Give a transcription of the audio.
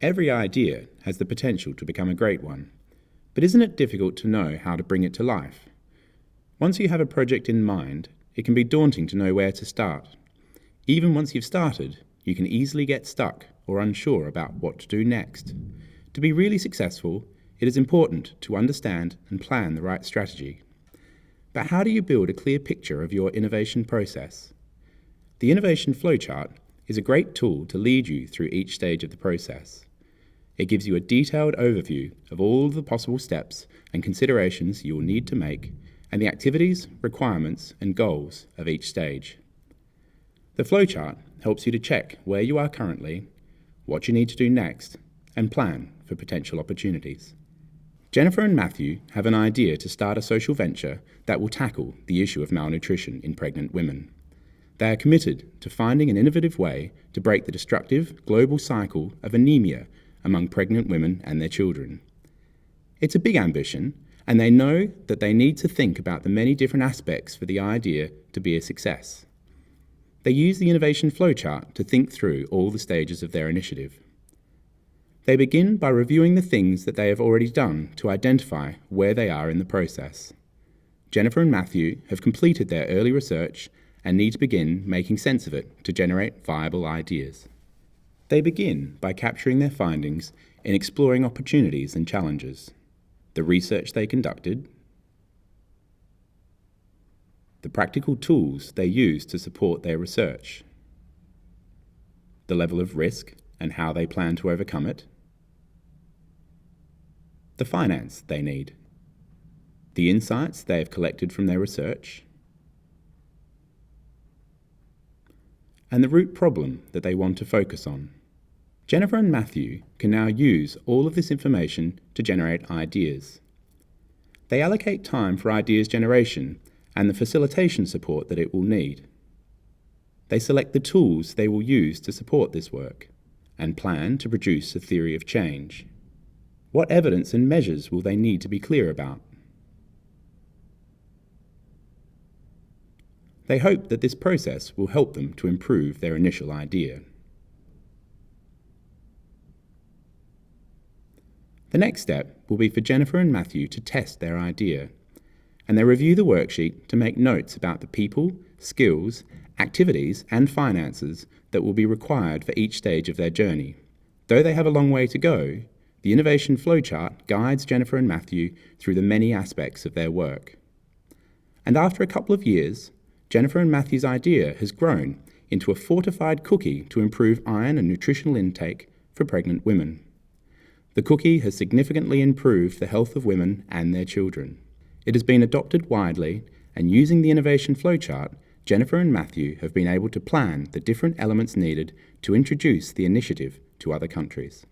Every idea has the potential to become a great one, but isn't it difficult to know how to bring it to life? Once you have a project in mind, it can be daunting to know where to start. Even once you've started, you can easily get stuck or unsure about what to do next. To be really successful, it is important to understand and plan the right strategy. But how do you build a clear picture of your innovation process? The Innovation Flowchart is a great tool to lead you through each stage of the process. It gives you a detailed overview of all the possible steps and considerations you will need to make, and the activities, requirements, and goals of each stage. The flowchart helps you to check where you are currently, what you need to do next, and plan for potential opportunities. Jennifer and Matthew have an idea to start a social venture that will tackle the issue of malnutrition in pregnant women. They are committed to finding an innovative way to break the destructive global cycle of anemia among pregnant women and their children. It's a big ambition, and they know that they need to think about the many different aspects for the idea to be a success. They use the Innovation Flowchart to think through all the stages of their initiative. They begin by reviewing the things that they have already done to identify where they are in the process. Jennifer and Matthew have completed their early research and need to begin making sense of it to generate viable ideas. They begin by capturing their findings in exploring opportunities and challenges, the research they conducted, the practical tools they use to support their research, the level of risk and how they plan to overcome it, the finance they need, the insights they have collected from their research, and the root problem that they want to focus on. Jennifer and Matthew can now use all of this information to generate ideas. They allocate time for ideas generation and the facilitation support that it will need. They select the tools they will use to support this work and plan to produce a theory of change. What evidence and measures will they need to be clear about? They hope that this process will help them to improve their initial idea. The next step will be for Jennifer and Matthew to test their idea, and they review the worksheet to make notes about the people, skills, activities, and finances that will be required for each stage of their journey. Though they have a long way to go, the Innovation Flowchart guides Jennifer and Matthew through the many aspects of their work. And after a couple of years, Jennifer and Matthew's idea has grown into a fortified cookie to improve iron and nutritional intake for pregnant women. The cookie has significantly improved the health of women and their children. It has been adopted widely, and using the Innovation Flowchart, Jennifer and Matthew have been able to plan the different elements needed to introduce the initiative to other countries.